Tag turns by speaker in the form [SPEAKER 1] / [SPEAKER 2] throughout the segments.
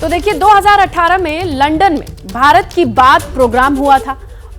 [SPEAKER 1] तो देखिए 2018 में लंदन में भारत की बात प्रोग्राम हुआ था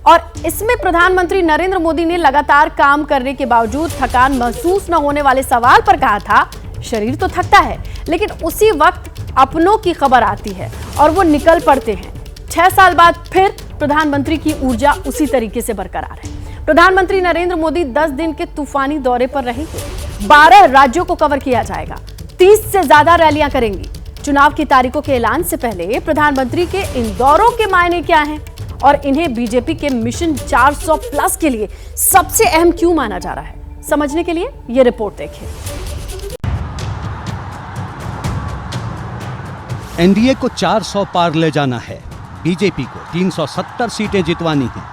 [SPEAKER 1] और इसमें प्रधानमंत्री नरेंद्र मोदी ने लगातार काम करने के बावजूद थकान महसूस न होने वाले सवाल पर कहा था, शरीर तो थकता है लेकिन उसी वक्त अपनों की खबर आती है और वो निकल पड़ते हैं। 6 साल बाद फिर प्रधानमंत्री की ऊर्जा उसी तरीके से बरकरार है। प्रधानमंत्री नरेंद्र मोदी 10 दिन के तूफानी दौरे पर रहेंगे। 12 राज्यों को कवर किया जाएगा। 30 से ज्यादा रैलियां करेंगी। चुनाव की तारीखों के ऐलान से पहले प्रधानमंत्री के इन दौरों के मायने क्या हैं और इन्हें बीजेपी के मिशन 400 प्लस के लिए सबसे अहम क्यों माना जा रहा है, समझने के लिए यह रिपोर्ट देखें।
[SPEAKER 2] एनडीए को 400 पार ले जाना है। बीजेपी को 370 सीटें जितवानी हैं।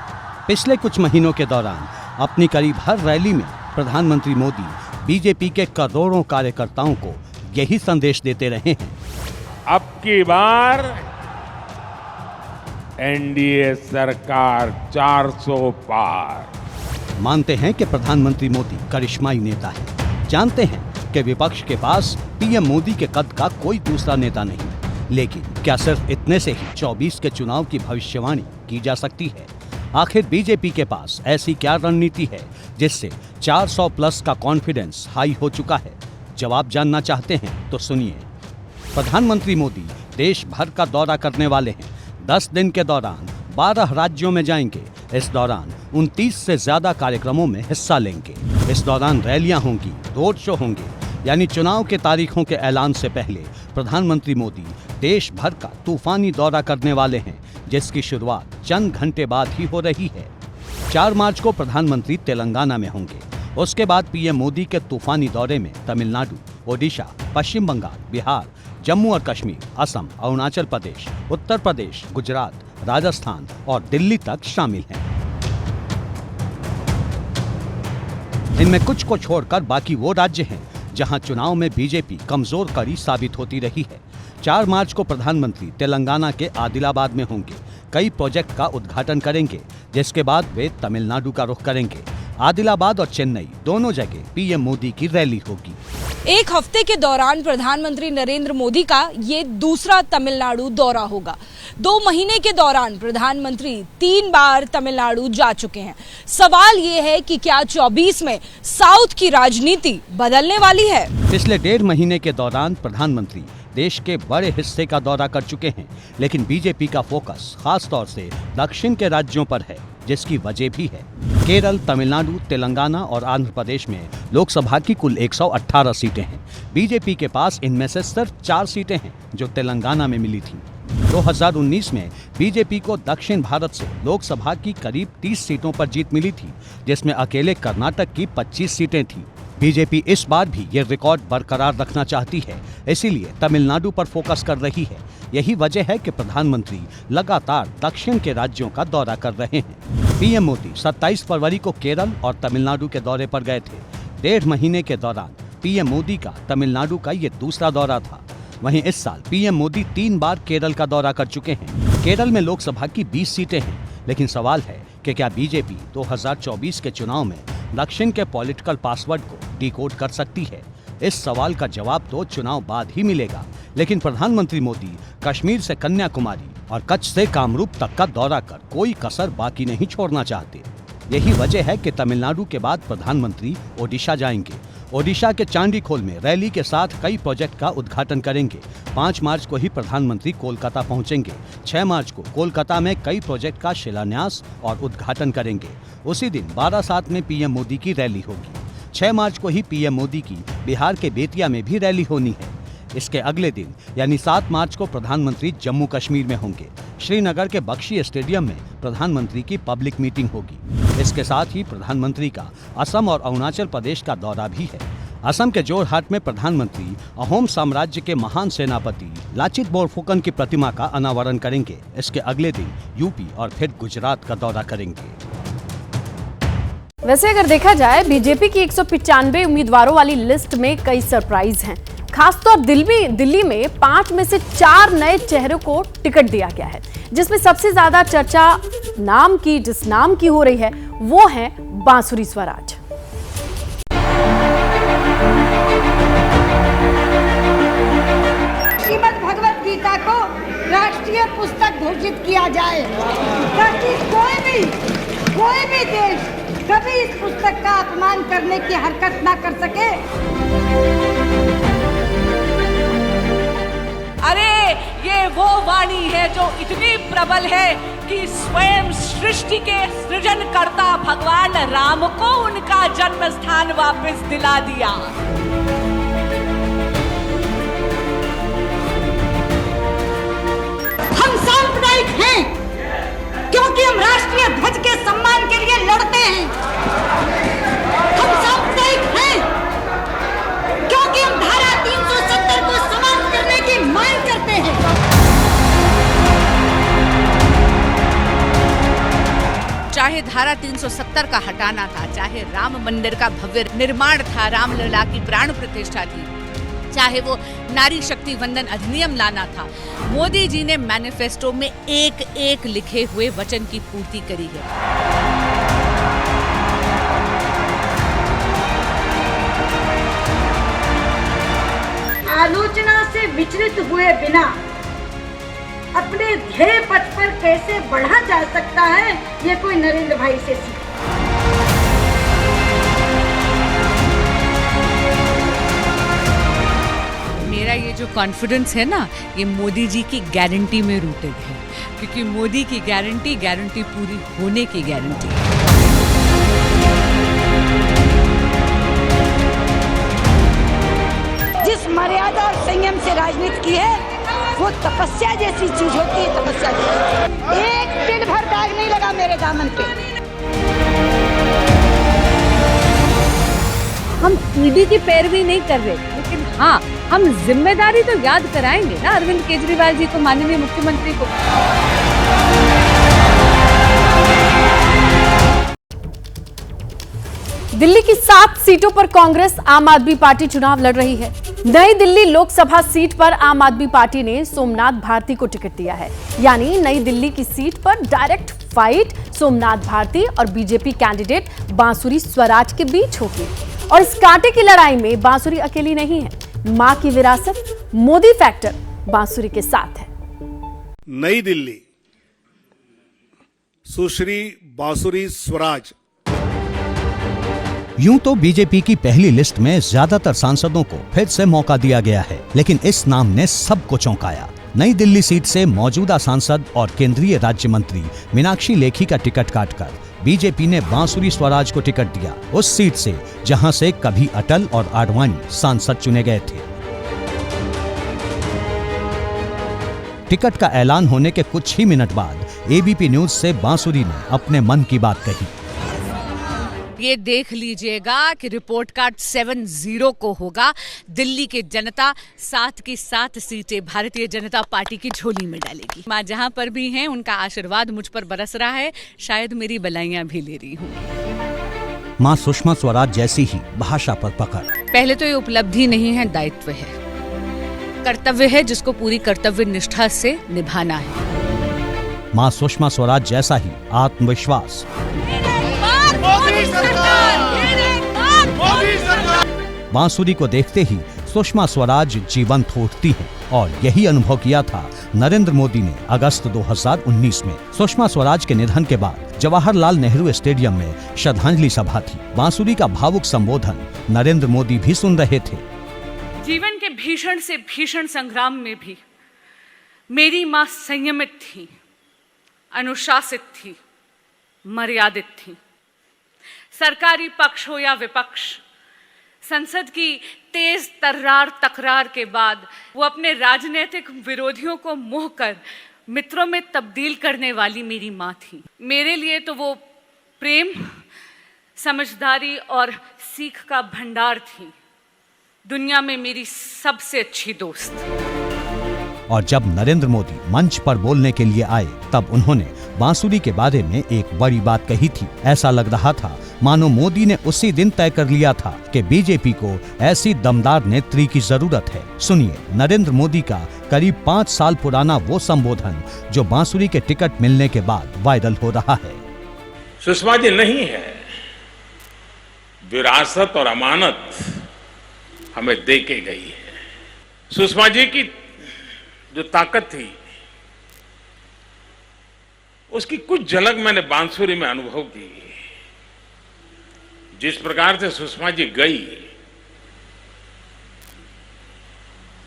[SPEAKER 2] पिछले कुछ महीनों के दौरान अपनी करीब हर रैली में प्रधानमंत्री मोदी बीजेपी के करोड़ों कार्यकर्ताओं को यही संदेश देते रहे हैं।
[SPEAKER 3] अब की बार एनडीए सरकार 400 पार।
[SPEAKER 2] मानते हैं कि प्रधानमंत्री मोदी करिश्माई नेता है। जानते हैं कि विपक्ष के पास पीएम मोदी के कद का कोई दूसरा नेता नहीं। लेकिन क्या सिर्फ इतने से ही 24 के चुनाव की भविष्यवाणी की जा सकती है? आखिर बीजेपी के पास ऐसी क्या रणनीति है जिससे 400 प्लस का कॉन्फिडेंस हाई हो चुका है? जवाब जानना चाहते हैं तो सुनिए। प्रधानमंत्री मोदी देश भर का दौरा करने वाले हैं। 10 दिन के दौरान 12 राज्यों में जाएंगे। इस दौरान 29 से ज्यादा कार्यक्रमों में हिस्सा लेंगे। इस दौरान रैलियां होंगी, रोड शो होंगे। यानी चुनाव के तारीखों के ऐलान से पहले प्रधानमंत्री मोदी देश भर का तूफानी दौरा करने वाले हैं, जिसकी शुरुआत चंद घंटे बाद ही हो रही है। 4 मार्च को प्रधानमंत्री तेलंगाना में होंगे। उसके बाद पीएम मोदी के तूफानी दौरे में तमिलनाडु, ओडिशा, पश्चिम बंगाल, बिहार, जम्मू और कश्मीर, असम, अरुणाचल प्रदेश, उत्तर प्रदेश, गुजरात, राजस्थान और दिल्ली तक शामिल हैं। इनमें कुछ को छोड़कर बाकी वो राज्य हैं जहां चुनाव में बीजेपी कमजोर कड़ी साबित होती रही है। 4 मार्च को प्रधानमंत्री तेलंगाना के आदिलाबाद में होंगे। कई प्रोजेक्ट का उद्घाटन करेंगे, जिसके बाद वे तमिलनाडु का रुख करेंगे। आदिलाबाद और चेन्नई दोनों जगह पीएम मोदी की रैली होगी।
[SPEAKER 4] एक हफ्ते के दौरान प्रधानमंत्री नरेंद्र मोदी का ये दूसरा तमिलनाडु दौरा होगा। 2 महीने के दौरान प्रधानमंत्री 3 बार तमिलनाडु जा चुके हैं। सवाल ये है कि क्या 24 में साउथ की राजनीति बदलने वाली है?
[SPEAKER 2] पिछले 1.5 महीने के दौरान प्रधानमंत्री देश के बड़े हिस्से का दौरा कर चुके हैं, लेकिन बीजेपी का फोकस खास तौर से दक्षिण के राज्यों पर है, जिसकी वजह भी है। केरल, तमिलनाडु, तेलंगाना और आंध्र प्रदेश में लोकसभा की कुल 118 सीटें हैं। बीजेपी के पास इनमें से सिर्फ 4 सीटें हैं जो तेलंगाना में मिली थीं। 2019 में बीजेपी को दक्षिण भारत से लोकसभा की करीब 30 सीटों पर जीत मिली थी, जिसमें अकेले कर्नाटक की 25 सीटें थीं। बीजेपी इस बार भी ये रिकॉर्ड बरकरार रखना चाहती है, इसीलिए तमिलनाडु पर फोकस कर रही है। यही वजह है कि प्रधानमंत्री लगातार दक्षिण के राज्यों का दौरा कर रहे हैं। पीएम मोदी 27 फरवरी को केरल और तमिलनाडु के दौरे पर गए थे। 1.5 महीने के दौरान पीएम मोदी का तमिलनाडु का ये दूसरा दौरा था। वहीं इस साल पीएम मोदी 3 बार केरल का दौरा कर चुके हैं। केरल में लोकसभा की 20 सीटें हैं, लेकिन सवाल है कि क्या बीजेपी 2024 के चुनाव में दक्षिण के पॉलिटिकल पासवर्ड को डिकोड कर सकती है? इस सवाल का जवाब तो चुनाव बाद ही मिलेगा। लेकिन प्रधानमंत्री मोदी कश्मीर से कन्याकुमारी और कच्छ से कामरूप तक का दौरा कर कोई कसर बाकी नहीं छोड़ना चाहते। यही वजह है कि तमिलनाडु के बाद प्रधानमंत्री ओडिशा जाएंगे। ओडिशा के चांडीखोल में रैली के साथ कई प्रोजेक्ट का उद्घाटन करेंगे। 5 मार्च को ही प्रधानमंत्री कोलकाता पहुंचेंगे। 6 मार्च को कोलकाता में कई प्रोजेक्ट का शिलान्यास और उद्घाटन करेंगे। उसी दिन 12/7 में पीएम मोदी की रैली होगी। 6 मार्च को ही पीएम मोदी की बिहार के बेतिया में भी रैली होनी है। इसके अगले दिन यानी 7 मार्च को प्रधानमंत्री जम्मू कश्मीर में होंगे। श्रीनगर के बख्शी स्टेडियम में प्रधानमंत्री की पब्लिक मीटिंग होगी। इसके साथ ही प्रधानमंत्री का असम और अरुणाचल प्रदेश का दौरा भी है। असम के जोरहाट में प्रधानमंत्री अहोम साम्राज्य के महान सेनापति लाचित बोरफुकन की प्रतिमा का अनावरण करेंगे। इसके अगले दिन यूपी और फिर गुजरात का दौरा करेंगे।
[SPEAKER 1] वैसे अगर देखा जाए बीजेपी की 195 उम्मीदवारों वाली लिस्ट में कई सरप्राइज हैं। खासतौर दिल्ली में 5 में से 4 नए चेहरों को टिकट दिया गया है, जिसमें सबसे ज्यादा चर्चा जिस नाम की हो रही है वो है बांसुरी स्वराज।
[SPEAKER 5] श्रीमद् भगवत गीता को को राष्ट्रीय पुस्तक घोषित किया जाए, ताकि कोई भी देश कभी इस पुस्तक का अपमान करने की हरकत ना कर सके।
[SPEAKER 6] अरे ये वो वाणी है जो इतनी प्रबल है कि स्वयं सृष्टि के सृजनकर्ता भगवान राम को उनका जन्म स्थान वापस दिला दिया।
[SPEAKER 5] हम सांप्रदायिक हैं क्योंकि हम राष्ट्रीय ध्वज के सम्मान के लिए लड़ते हैं। हम सांप्रदायिक हैं क्योंकि हम धारा 370 को समाप्त करने की मांग करते हैं।
[SPEAKER 6] चाहे धारा 370 का हटाना था, चाहे राम मंदिर का भव्य निर्माण था, रामलला की प्राण प्रतिष्ठा थी, चाहे वो नारी शक्ति वंदन अधिनियम लाना था, मोदी जी ने मैनिफेस्टो में एक एक लिखे हुए वचन की पूर्ति करी है।
[SPEAKER 5] आलोचना से विचलित हुए बिना अपने ध्येय पथ पर कैसे बढ़ा जा सकता है, ये कोई नरेंद्र भाई से सीखे।
[SPEAKER 6] मेरा ये जो कॉन्फिडेंस है ना, ये मोदी जी की गारंटी में रूटेड है, क्योंकि मोदी की गारंटी पूरी होने की गारंटी है।
[SPEAKER 5] जिस मर्यादा और संयम से राजनीति की है, वो तपस्या जैसी चीज होती है। तपस्या जैसी एक तिल भर दाग नहीं लगा मेरे दामन पे।
[SPEAKER 7] हम ईडी की पैरवी नहीं कर रहे, लेकिन हाँ, हम जिम्मेदारी तो याद कराएंगे ना अरविंद केजरीवाल जी को, माननीय मुख्यमंत्री को।
[SPEAKER 1] दिल्ली की 7 सीटों पर कांग्रेस आम आदमी पार्टी चुनाव लड़ रही है। नई दिल्ली लोकसभा सीट पर आम आदमी पार्टी ने सोमनाथ भारती को टिकट दिया है, यानी नई दिल्ली की सीट पर डायरेक्ट फाइट सोमनाथ भारती और बीजेपी कैंडिडेट बांसुरी स्वराज के बीच होगी। और इस कांटे की लड़ाई में बांसुरी अकेली नहीं है। मां की विरासत, मोदी फैक्टर बांसुरी के साथ है।
[SPEAKER 8] नई दिल्ली, सुश्री बांसुरी स्वराज।
[SPEAKER 2] यूं तो बीजेपी की पहली लिस्ट में ज्यादातर सांसदों को फिर से मौका दिया गया है, लेकिन इस नाम ने सबको चौंकाया। नई दिल्ली सीट से मौजूदा सांसद और केंद्रीय राज्य मंत्री मीनाक्षी लेखी का टिकट काटकर बीजेपी ने बांसुरी स्वराज को टिकट दिया, उस सीट से जहां से कभी अटल और आडवाणी सांसद चुने गए थे। टिकट का ऐलान होने के कुछ ही मिनट बाद एबीपी न्यूज से बांसुरी ने अपने मन की बात कही।
[SPEAKER 6] ये देख लीजिएगा कि रिपोर्ट कार्ड 7-0 को होगा। दिल्ली की जनता 7 की 7 सीटें भारतीय जनता पार्टी की झोली में डालेगी। माँ जहाँ पर भी हैं, उनका आशीर्वाद मुझ पर बरस रहा है, शायद मेरी बलाइयाँ भी ले रही हूँ।
[SPEAKER 2] मां सुषमा स्वराज जैसी ही भाषा पर पकड़।
[SPEAKER 6] पहले तो ये उपलब्धि नहीं है, दायित्व है, कर्तव्य है, जिसको पूरी कर्तव्य निष्ठा से निभाना है।
[SPEAKER 2] मां सुषमा स्वराज जैसा ही आत्मविश्वास। बांसुरी को देखते ही सुषमा स्वराज जीवंत उठती हैं और यही अनुभव किया था नरेंद्र मोदी ने अगस्त 2019 में। सुषमा स्वराज के निधन के बाद जवाहरलाल नेहरू स्टेडियम में श्रद्धांजलि सभा थी। बांसुरी का भावुक संबोधन नरेंद्र मोदी भी सुन रहे थे।
[SPEAKER 9] जीवन के भीषण से भीषण संग्राम में भी मेरी मां संयमित थी, अनुशासित थी, मर्यादित थी। सरकारी पक्ष हो या विपक्ष, संसद की तेज तर्रार तकरार के बाद वो अपने राजनीतिक विरोधियों को मोह कर मित्रों में तब्दील करने वाली मेरी माँ थी। मेरे लिए तो वो प्रेम, समझदारी और सीख का भंडार थी। दुनिया में मेरी सबसे अच्छी दोस्त।
[SPEAKER 2] और जब नरेंद्र मोदी मंच पर बोलने के लिए आए, तब उन्होंने बांसुरी के बारे में एक बड़ी बात कही थी। ऐसा लग रहा था मानो मोदी ने उसी दिन तय कर लिया था कि बीजेपी को ऐसी दमदार नेत्री की जरूरत है। सुनिए नरेंद्र मोदी का करीब 5 साल पुराना वो संबोधन जो बांसुरी के टिकट मिलने के बाद वायरल हो रहा है।
[SPEAKER 3] सुषमा जी नहीं है, विरासत और अमानत हमें दे के गई है। सुषमा जी की जो ताकत थी, उसकी कुछ झलक मैंने बांसुरी में अनुभव की। जिस प्रकार से सुषमा जी गई,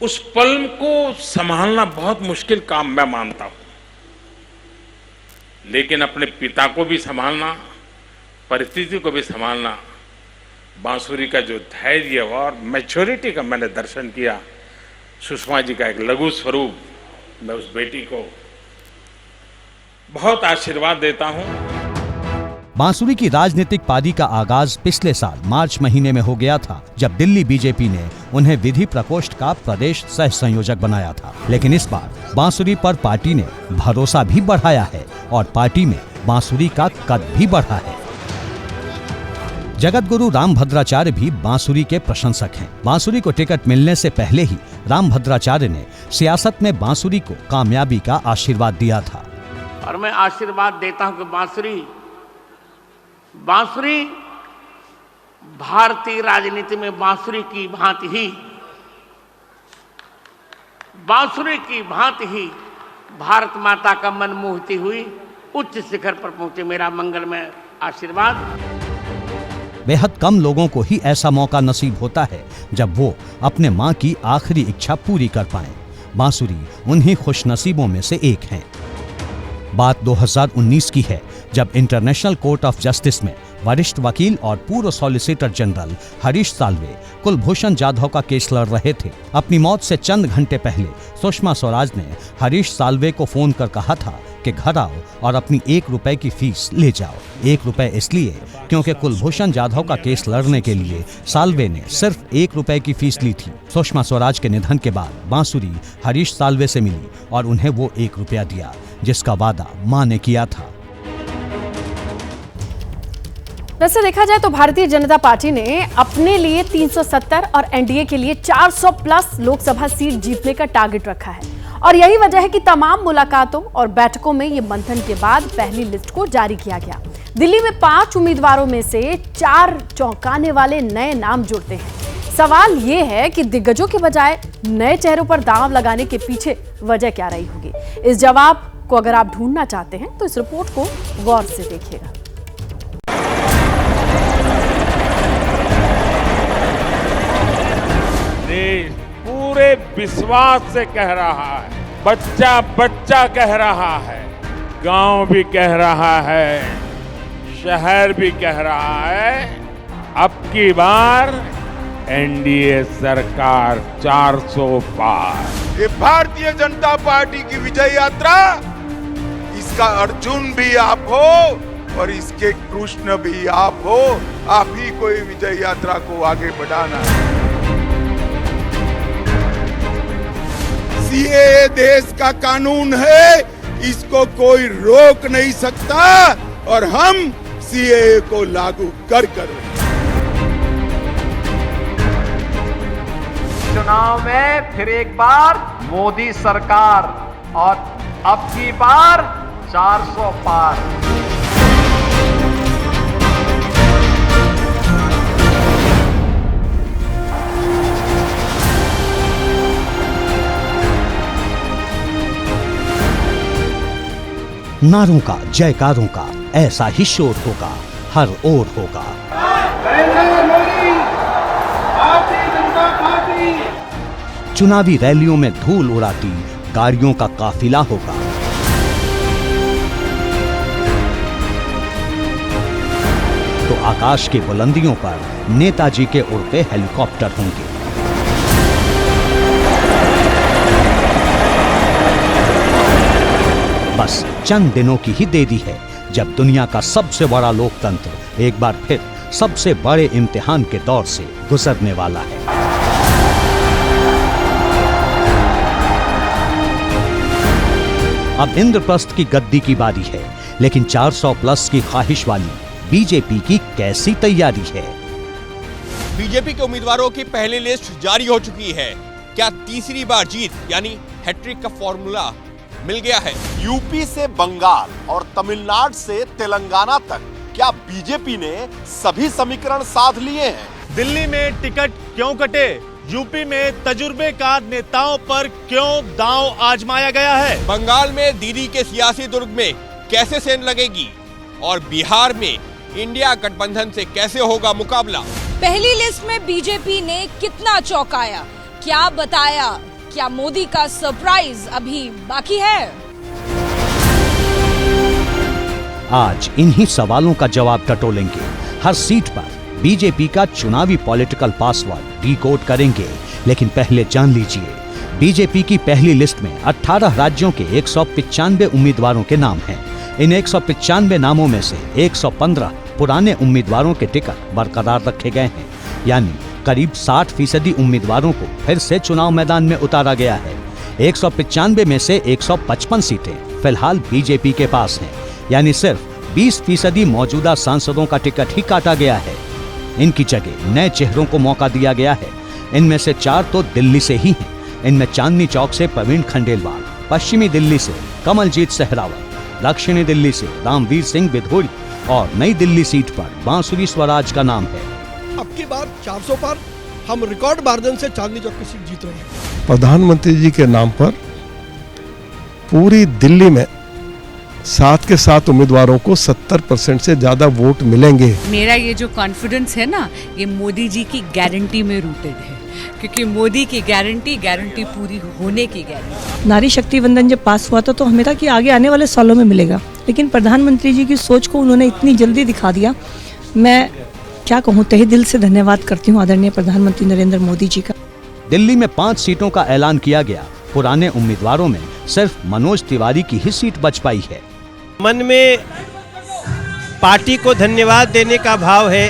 [SPEAKER 3] उस पल को संभालना बहुत मुश्किल काम मैं मानता हूं, लेकिन अपने पिता को भी संभालना, परिस्थिति को भी संभालना, बांसुरी का जो धैर्य और मैच्योरिटी का मैंने दर्शन किया, सुषमा जी का एक लघु स्वरूप, मैं उस बेटी को बहुत आशीर्वाद देता हूं।
[SPEAKER 2] बांसुरी की राजनीतिक पारी का आगाज पिछले साल मार्च महीने में हो गया था, जब दिल्ली बीजेपी ने उन्हें विधि प्रकोष्ठ का प्रदेश सह संयोजक बनाया था। लेकिन इस बार बांसुरी पर पार्टी ने भरोसा भी बढ़ाया है और पार्टी में बांसुरी का कद भी बढ़ा है। जगत गुरु रामभद्राचार्य भी बांसुरी के प्रशंसक हैं। बांसुरी को टिकट मिलने से पहले ही रामभद्राचार्य ने सियासत में बांसुरी को कामयाबी का आशीर्वाद दिया था।
[SPEAKER 10] और मैं आशीर्वाद देता हूं कि बांसुरी भारतीय राजनीति में बांसुरी की भांति ही भारत माता का मन मोहती हुई उच्च शिखर पर पहुंचे। मेरा मंगलमय आशीर्वाद।
[SPEAKER 2] बेहद कम लोगों को ही ऐसा मौका नसीब होता है जब वो अपने मां की आखिरी इच्छा पूरी कर पाएं। बांसुरी उन्हीं खुशनसीबों में से एक हैं। बात 2019 की है, जब इंटरनेशनल कोर्ट ऑफ जस्टिस में वरिष्ठ वकील और पूर्व सॉलिसिटर जनरल हरीश साल्वे कुलभूषण जाधव का केस लड़ रहे थे। अपनी मौत से चंद घंटे पहले सुषमा स्वराज ने हरीश साल्वे को फोन कर कहा था कि घर आओ और अपनी 1 रुपए की फीस ले जाओ। 1 रुपए इसलिए क्योंकि कुलभूषण जाधव का केस लड़ने के लिए साल्वे ने सिर्फ 1 रुपए की फीस ली थी। सुषमा स्वराज के निधन के बाद बांसुरी हरीश साल्वे से मिली और उन्हें वो 1 रुपया दिया, जिसका वादा मां ने किया था।
[SPEAKER 1] वैसे देखा जाए तो भारतीय जनता पार्टी ने अपने लिए 370 और एनडीए के लिए 400 प्लस लोकसभा सीट जीतने का टारगेट रखा है और यही वजह है कि तमाम मुलाकातों और बैठकों में ये मंथन के बाद पहली लिस्ट को जारी किया गया। दिल्ली में 5 उम्मीदवारों में से 4 चौंकाने वाले नए नाम जुड़ते हैं। सवाल ये है कि दिग्गजों के बजाय नए चेहरों पर दांव लगाने के पीछे वजह क्या रही होगी। इस जवाब को अगर आप ढूंढना चाहते हैं तो इस रिपोर्ट को गौर से देखिएगा।
[SPEAKER 3] देश पूरे विश्वास से कह रहा है, बच्चा बच्चा कह रहा है, गांव भी कह रहा है, शहर भी कह रहा है, अब की बार एनडीए सरकार 400 पार।
[SPEAKER 11] ये भारतीय जनता पार्टी की विजय यात्रा, इसका अर्जुन भी आप हो और इसके कृष्ण भी आप हो। आप ही को विजय यात्रा को आगे बढ़ाना है। सीएए देश का कानून है, इसको कोई रोक नहीं सकता और हम सीएए को लागू कर
[SPEAKER 12] चुनाव में फिर एक बार मोदी सरकार और अब की बार 400 पार।
[SPEAKER 2] नारों का, जयकारों का ऐसा ही शोर होगा, हर ओर होगा। चुनावी रैलियों में धूल उड़ाती गाड़ियों का काफिला होगा। तो आकाश की बुलंदियों पर नेताजी के उड़ते हेलीकॉप्टर होंगे। बस चंद दिनों की ही देरी है जब दुनिया का सबसे बड़ा लोकतंत्र एक बार फिर सबसे बड़े इम्तिहान के दौर से गुजरने वाला है। अब इंद्रप्रस्थ की गद्दी की बारी है, लेकिन 400 प्लस की ख्वाहिश वाली बीजेपी की कैसी तैयारी है?
[SPEAKER 13] बीजेपी के उम्मीदवारों की पहली लिस्ट जारी हो चुकी है। क्या तीसरी बार जीत यानी हैट्रिक का फॉर्मूला मिल गया है?
[SPEAKER 11] यूपी से बंगाल और तमिलनाडु से तेलंगाना तक क्या बीजेपी ने सभी समीकरण साध लिए हैं?
[SPEAKER 13] दिल्ली में टिकट क्यों कटे,
[SPEAKER 14] यूपी में तजुर्बेकार नेताओं पर क्यों दांव आजमाया गया है?
[SPEAKER 13] बंगाल में दीदी के सियासी दुर्ग में कैसे सेंध लगेगी और बिहार में इंडिया गठबंधन से कैसे होगा मुकाबला?
[SPEAKER 4] पहली लिस्ट में बीजेपी ने कितना चौंकाया, क्या बताया, क्या मोदी का सरप्राइज अभी बाकी है?
[SPEAKER 2] आज इन्हीं सवालों का जवाब टटोलेंगे। हर सीट पर बीजेपी का चुनावी पॉलिटिकल पासवर्ड डिकोड करेंगे। लेकिन पहले जान लीजिए, बीजेपी की पहली लिस्ट में 18 राज्यों के 195 उम्मीदवारों के नाम हैं। इन 195 नामों में से 115 पुराने उम्मीदवारों के टिकट बरकरार रखे गए हैं, यानी करीब 60% उम्मीदवारों को फिर से चुनाव मैदान में उतारा गया है। 195 में से 155 सीटें फिलहाल बीजेपी के पास हैं, यानी सिर्फ 20% मौजूदा सांसदों का टिकट ही काटा गया है। इनकी जगह नए चेहरों को मौका दिया गया है। इनमें से 4 तो दिल्ली से ही हैं। इनमें चांदनी चौक से प्रवीण खंडेलवाल, पश्चिमी दिल्ली से कमलजीत सहरावत, दक्षिणी दिल्ली से रामवीर सिंह बिधोरी और नई दिल्ली सीट पर बांसुरी स्वराज का नाम है।
[SPEAKER 15] अब की बार 400 पर हम रिकॉर्ड मार्जिन से चांदनी चौक की सीट जीत रहे हैं।
[SPEAKER 8] प्रधानमंत्री जी के नाम पर पूरी दिल्ली में 7 के 7 उम्मीदवारों को 70% से ज्यादा वोट मिलेंगे।
[SPEAKER 6] मेरा ये जो कॉन्फिडेंस है ना, ये मोदी जी की गारंटी में रूटेड है, क्योंकि मोदी की गारंटी पूरी होने की गारंटी।
[SPEAKER 16] नारी शक्ति वंदन जब पास हुआ था तो हमें था कि आगे आने वाले सालों में मिलेगा, लेकिन प्रधानमंत्री जी की सोच को उन्होंने इतनी जल्दी दिखा दिया। मैं क्या कहूँ, तहे दिल से धन्यवाद करती हूँ आदरणीय प्रधानमंत्री नरेंद्र मोदी जी का।
[SPEAKER 2] दिल्ली में 5 सीटों का ऐलान किया गया। पुराने उम्मीदवारों में सिर्फ मनोज तिवारी की ही सीट बच पाई है।
[SPEAKER 17] मन में पार्टी को धन्यवाद देने का भाव है,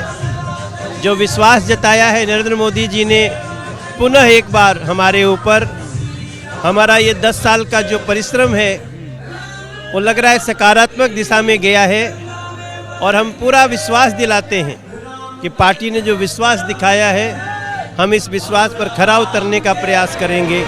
[SPEAKER 17] जो विश्वास जताया है नरेंद्र मोदी जी ने पुनः एक बार हमारे ऊपर। हमारा ये 10 साल का जो परिश्रम है वो लग रहा है सकारात्मक दिशा में गया है, और हम पूरा विश्वास दिलाते हैं कि पार्टी ने जो विश्वास दिखाया है, हम इस विश्वास पर खरा उतरने का प्रयास करेंगे।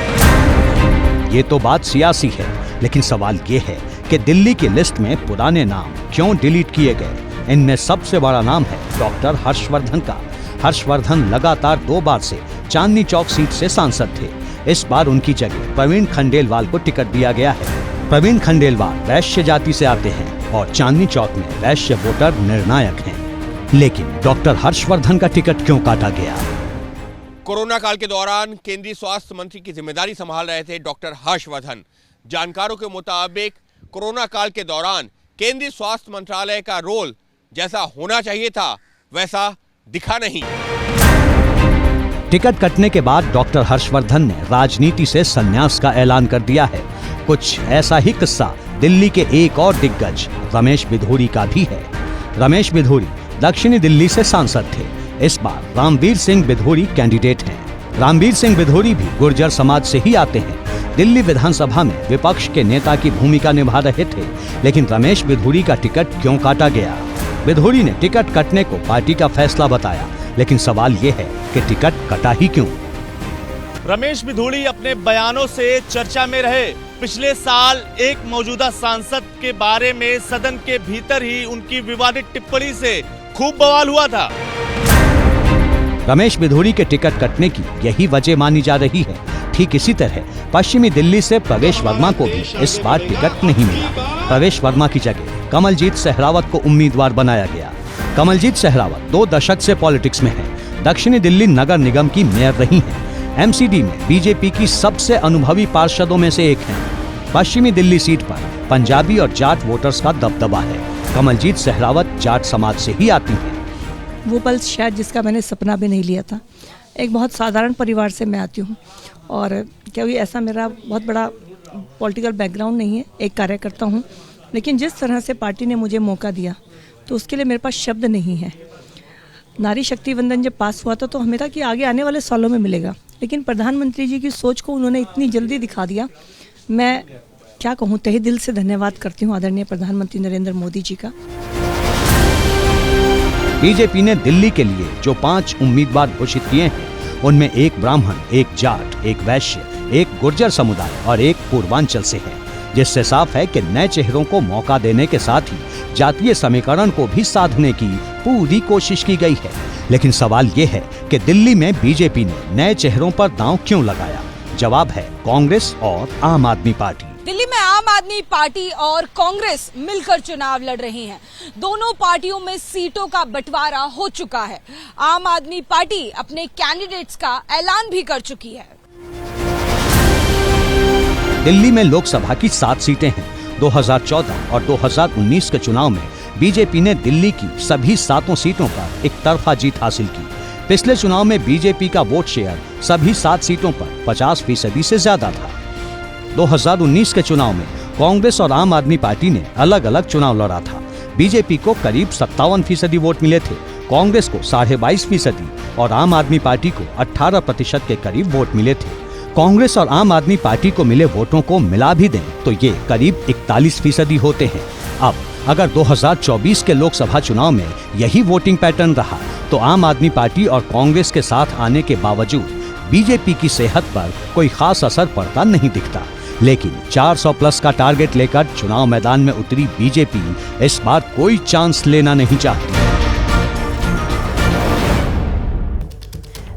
[SPEAKER 2] ये तो बात सियासी है, लेकिन सवाल ये है कि दिल्ली की लिस्ट में पुराने नाम क्यों डिलीट किए गए। इनमें सबसे बड़ा नाम है डॉक्टर हर्षवर्धन का। हर्षवर्धन लगातार 2 बार से चांदनी चौक सीट से सांसद थे। इस बार उनकी जगह प्रवीण खंडेलवाल को टिकट दिया गया है। प्रवीण खंडेलवाल वैश्य जाति से आते हैं और चांदनी चौक में वैश्य वोटर निर्णायक हैं। लेकिन डॉक्टर हर्षवर्धन का टिकट क्यों काटा गया?
[SPEAKER 13] कोरोना काल के दौरान केंद्रीय स्वास्थ्य मंत्री की जिम्मेदारी संभाल रहे थे डॉक्टर हर्षवर्धन। जानकारों के मुताबिक कोरोना काल के दौरान केंद्रीय स्वास्थ्य मंत्रालय का रोल जैसा होना चाहिए था वैसा दिखा नहीं।
[SPEAKER 2] टिकट कटने के बाद डॉक्टर हर्षवर्धन ने राजनीति से संन्यास का ऐलान कर दिया है। कुछ ऐसा ही किस्सा दिल्ली के एक और दिग्गज रमेश बिधोरी का भी है। रमेश बिधोरी दक्षिणी दिल्ली से सांसद थे। इस बार रामवीर सिंह बिधोरी कैंडिडेट हैं। रामवीर सिंह बिधोरी भी गुर्जर समाज से ही आते हैं। दिल्ली विधानसभा में विपक्ष के नेता की भूमिका निभा रहे थे, लेकिन रमेश बिधोरी का टिकट क्यों काटा गया? बिधोरी ने टिकट कटने को पार्टी का फैसला बताया, लेकिन सवाल ये है कि टिकट कटा ही क्यों?
[SPEAKER 14] रमेश बिधोरी अपने बयानों से चर्चा में रहे। पिछले साल एक मौजूदा सांसद के बारे में सदन के भीतर ही उनकी विवादित टिप्पणी से खूब बवाल हुआ था।
[SPEAKER 2] रमेश बिधोरी के टिकट कटने की यही वजह मानी जा रही है। ठीक इसी तरह पश्चिमी दिल्ली से प्रवेश वर्मा को भी इस बार टिकट नहीं मिला। प्रवेश वर्मा की जगह कमलजीत सहरावत को उम्मीदवार बनाया गया। कमलजीत सहरावत 2 दशक से पॉलिटिक्स में हैं। दक्षिणी दिल्ली नगर निगम की मेयर रही हैं। एमसीडी में बीजेपी की सबसे अनुभवी पार्षदों में से एक हैं। पश्चिमी दिल्ली सीट पर पंजाबी और जाट वोटर्स का दबदबा है। कमलजीत सहरावत जाट समाज से ही आती हैं।
[SPEAKER 16] वो पल शायद जिसका मैंने सपना भी नहीं लिया था। एक बहुत साधारण परिवार से मैं आती हूँ, और क्योंकि ऐसा मेरा बहुत बड़ा पॉलिटिकल बैकग्राउंड नहीं है, एक कार्यकर्ता हूँ, लेकिन जिस तरह से पार्टी ने मुझे मौका दिया तो उसके लिए मेरे पास शब्द नहीं है। नारी शक्ति वंदन जब पास हुआ था तो हमें था कि आगे आने वाले सालों में मिलेगा, लेकिन प्रधानमंत्री जी की सोच को उन्होंने इतनी जल्दी दिखा दिया। मैं क्या कहूँ, तहे दिल से धन्यवाद करती हूँ आदरणीय प्रधानमंत्री नरेंद्र मोदी जी का।
[SPEAKER 2] बीजेपी ने दिल्ली के लिए जो 5 उम्मीदवार घोषित किए हैं, उनमें एक ब्राह्मण, एक जाट, एक वैश्य, एक गुर्जर समुदाय और एक पूर्वांचल से है, जिससे साफ है कि नए चेहरों को मौका देने के साथ ही जातीय समीकरण को भी साधने की पूरी कोशिश की गई है, लेकिन सवाल ये है कि दिल्ली में बीजेपी ने नए चेहरों पर दांव क्यों लगाया? जवाब है कांग्रेस और आम आदमी पार्टी।
[SPEAKER 4] दिल्ली में आम आदमी पार्टी और कांग्रेस मिलकर चुनाव लड़ रही हैं। दोनों पार्टियों में सीटों का बंटवारा हो चुका है। आम आदमी पार्टी अपने कैंडिडेट्स का ऐलान भी कर चुकी है।
[SPEAKER 2] दिल्ली में लोकसभा की 7 सीटें हैं। 2014 और 2019 के चुनाव में बीजेपी ने दिल्ली की सभी 7 सीटों पर एक तरफा जीत हासिल की। पिछले चुनाव में बीजेपी का वोट शेयर सभी 7 सीटों पर 50% से ज्यादा था। 2019 के चुनाव में कांग्रेस और आम आदमी पार्टी ने अलग अलग चुनाव लड़ा था। बीजेपी को करीब 57% वोट मिले थे, कांग्रेस को 22.5% और आम आदमी पार्टी को 18% के करीब वोट मिले थे। कांग्रेस और आम आदमी पार्टी को मिले वोटों को मिला भी दें तो ये करीब 41% होते हैं। अब अगर 2024 के लोकसभा चुनाव में यही वोटिंग पैटर्न रहा तो आम आदमी पार्टी और कांग्रेस के साथ आने के बावजूद बीजेपी की सेहत पर कोई खास असर पड़ता नहीं दिखता। लेकिन 400 प्लस का टारगेट लेकर चुनाव मैदान में उतरी बीजेपी इस बार कोई चांस लेना नहीं चाहती।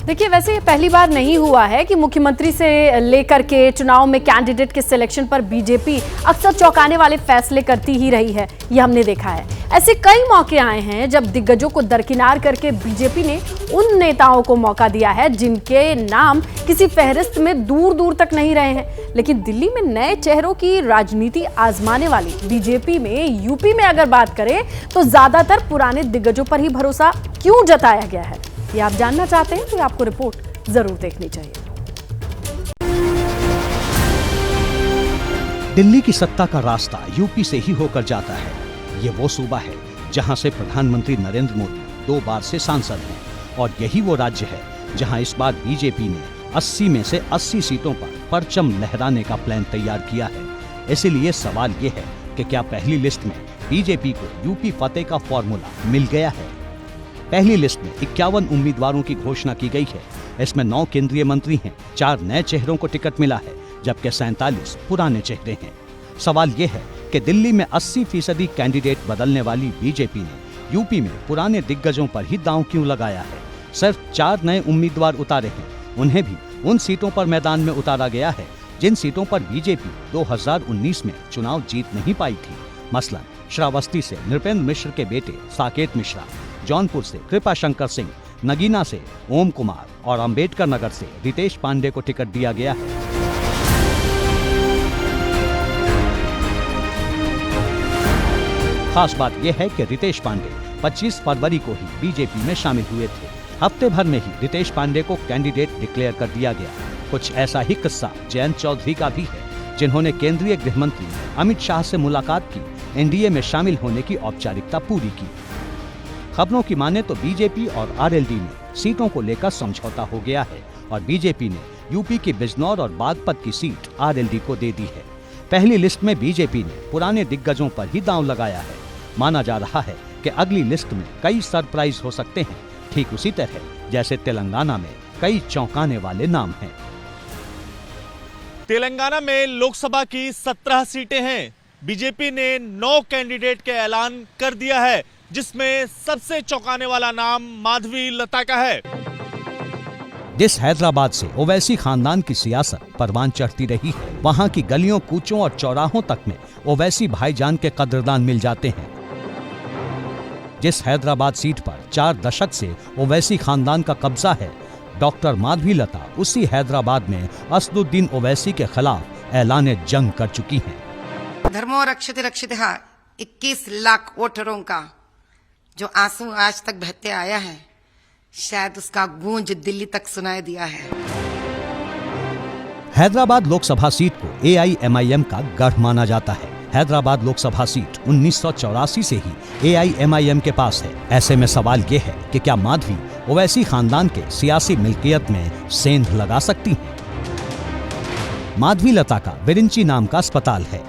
[SPEAKER 1] देखिए, वैसे ये पहली बार नहीं हुआ है कि मुख्यमंत्री से लेकर के चुनाव में कैंडिडेट के सिलेक्शन पर बीजेपी अक्सर चौंकाने वाले फैसले करती ही रही है। ये हमने देखा है। ऐसे कई मौके आए हैं जब दिग्गजों को दरकिनार करके बीजेपी ने उन नेताओं को मौका दिया है जिनके नाम किसी फहरिस्त में दूर दूर तक नहीं रहे हैं। लेकिन दिल्ली में नए चेहरों की राजनीति आजमाने वाली बीजेपी में यूपी में अगर बात करें तो ज्यादातर पुराने दिग्गजों पर ही भरोसा क्यों जताया गया है, ये आप जानना चाहते हैं तो आपको रिपोर्ट जरूर देखनी चाहिए।
[SPEAKER 2] दिल्ली की सत्ता का रास्ता यूपी से ही होकर जाता है। ये वो सूबा है जहां से प्रधानमंत्री नरेंद्र मोदी 2 बार से सांसद हैं और यही वो राज्य है जहां इस बार बीजेपी ने 80 में से 80 सीटों पर परचम लहराने का प्लान तैयार किया है। इसीलिए सवाल ये है कि क्या पहली लिस्ट में बीजेपी को यूपी फतेह का फॉर्मूला मिल गया है? पहली लिस्ट में 51 उम्मीदवारों की घोषणा की गई है। इसमें 9 केंद्रीय मंत्री हैं, 4 नए चेहरों को टिकट मिला है जबकि 47 पुराने चेहरे हैं। सवाल ये है कि दिल्ली में 80% कैंडिडेट बदलने वाली बीजेपी ने यूपी में पुराने दिग्गजों पर ही दांव क्यों लगाया है? सिर्फ 4 नए उम्मीदवार उतारे हैं, उन्हें भी उन सीटों पर मैदान में उतारा गया है जिन सीटों पर बीजेपी 2019 में चुनाव जीत नहीं पाई थी। मसलन श्रावस्ती से नृपेंद्र मिश्र के बेटे साकेत मिश्रा, जौनपुर से कृपा शंकर सिंह, नगीना से ओम कुमार और अंबेडकर नगर से रितेश पांडे को टिकट दिया गया है। खास बात यह है कि रितेश पांडे 25 फरवरी को ही बीजेपी में शामिल हुए थे। हफ्ते भर में ही रितेश पांडे को कैंडिडेट डिक्लेयर कर दिया गया। कुछ ऐसा ही किस्सा जयंत चौधरी का भी है, जिन्होंने केंद्रीय गृह मंत्री अमित शाह से मुलाकात की, एनडीए में शामिल होने की औपचारिकता पूरी की। खबरों की माने तो बीजेपी और आरएलडी में सीटों को लेकर समझौता हो गया है और बीजेपी ने यूपी की बिजनौर और बागपत की सीट आरएलडी को दे दी है। पहली लिस्ट में बीजेपी ने पुराने दिग्गजों पर ही दांव लगाया है। माना जा रहा है कि अगली लिस्ट में कई सरप्राइज हो सकते हैं, ठीक उसी तरह जैसे तेलंगाना में कई चौंकाने वाले नाम हैं।
[SPEAKER 14] तेलंगाना में लोकसभा की 17 सीटें हैं। बीजेपी ने 9 कैंडिडेट के ऐलान कर दिया है, जिसमें सबसे चौंकाने वाला नाम माधवी लता का है।
[SPEAKER 2] जिस हैदराबाद से ओवैसी खानदान की सियासत परवान चढ़ती रही है, वहां की गलियों, कूचों और चौराहों तक में ओवैसी भाईजान के कदरदान मिल जाते हैं। जिस हैदराबाद सीट पर 4 दशक से ओवैसी खानदान का कब्जा है, डॉक्टर माधवी लता उसी हैदराबाद में असदुद्दीन ओवैसी के खिलाफ ऐलान जंग कर चुकी हैं।
[SPEAKER 18] धर्मो रक्षते रक्षितः 21 लाख वोटरों का जो आंसू आज तक बहते आया है, शायद उसका गूंज दिल्ली तक सुनाई दिया है।
[SPEAKER 2] हैदराबाद लोकसभा सीट को एआईएमआईएम का गढ़ माना जाता है। हैदराबाद लोकसभा सीट 1984 से ही एआईएमआईएम के पास है। ऐसे में सवाल ये है कि क्या माधवी ओवैसी खानदान के सियासी मिल्कियत में सेंध लगा सकती हैं? माधवी लता का विरिंची नाम का अस्पताल है,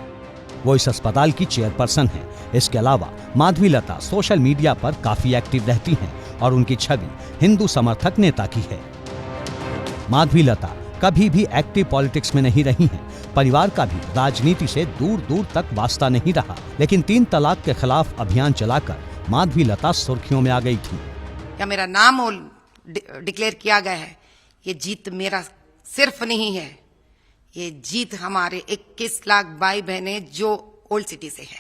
[SPEAKER 2] वो इस अस्पताल की चेयरपर्सन है। इसके अलावा माधवी लता सोशल मीडिया पर काफी एक्टिव रहती हैं और उनकी छवि हिंदू समर्थक नेता की है। माधवी लता कभी भी एक्टिव पॉलिटिक्स में नहीं रही हैं। परिवार का भी राजनीति से दूर दूर तक वास्ता नहीं रहा, लेकिन 3 तलाक के खिलाफ अभियान चलाकर माधवी लता सुर्खियों में आ गई थी।
[SPEAKER 18] या मेरा नाम डिक्लेयर किया गया है, ये जीत मेरा सिर्फ नहीं है, ये जीत हमारे 21 लाख भाई बहने जो ओल्ड सिटी से है,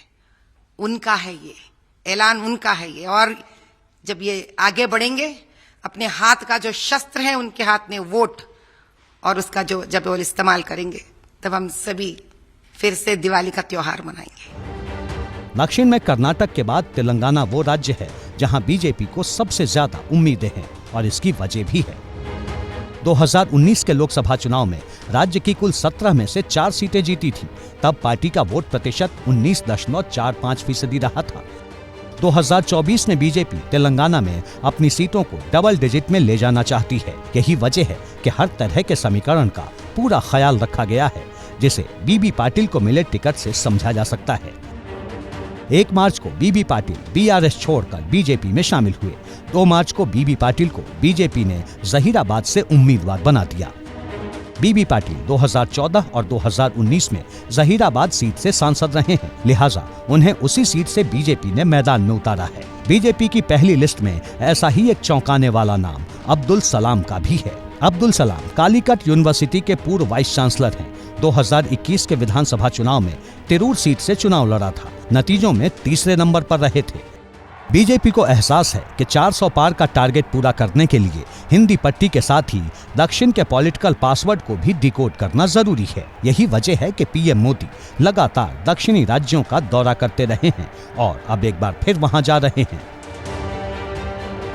[SPEAKER 18] उनका है, ये ऐलान उनका है ये। और जब ये आगे बढ़ेंगे, अपने हाथ का जो शस्त्र है उनके हाथ में वोट, और उसका जो जब वो इस्तेमाल करेंगे, तब हम सभी फिर से दिवाली का त्योहार मनाएंगे।
[SPEAKER 2] दक्षिण में कर्नाटक के बाद तेलंगाना वो राज्य है जहां बीजेपी को सबसे ज्यादा उम्मीदें हैं, और इसकी वजह भी है। 2019 के लोकसभा चुनाव में राज्य की कुल 17 में से 4 सीटें जीती थी। तब पार्टी का वोट प्रतिशत 19.45% रहा था। 2024 में बीजेपी तेलंगाना में अपनी सीटों को डबल डिजिट में ले जाना चाहती है। यही वजह है कि हर तरह के समीकरण का पूरा ख्याल रखा गया है, जिसे बीबी पाटिल को मिले टिकट से समझा जा सकता है। 1 मार्च को बीबी पाटिल बीआरएस छोड़कर बीजेपी में शामिल हुए। 2 मार्च को बीबी पाटिल को बीजेपी ने जहीराबाद से उम्मीदवार बना दिया। बीबी पाटिल 2014 और 2019 में जहीराबाद सीट से सांसद रहे हैं, लिहाजा उन्हें उसी सीट से बीजेपी ने मैदान में उतारा है। बीजेपी की पहली लिस्ट में ऐसा ही एक चौंकाने वाला नाम अब्दुल सलाम का भी है। अब्दुल सलाम कालीकट यूनिवर्सिटी के पूर्व वाइस चांसलर हैं। 2021 के विधानसभा चुनाव में तिरूर सीट से चुनाव लड़ा था। नतीजों में तीसरे नंबर पर रहे थे। बीजेपी को एहसास है कि 400 पार का टारगेट पूरा करने के लिए हिंदी पट्टी के साथ ही दक्षिण के पॉलिटिकल पासवर्ड को भी डिकोड करना जरूरी है। यही वजह है कि पीएम मोदी लगातार दक्षिणी राज्यों का दौरा करते रहे हैं और अब एक बार फिर वहां जा रहे हैं।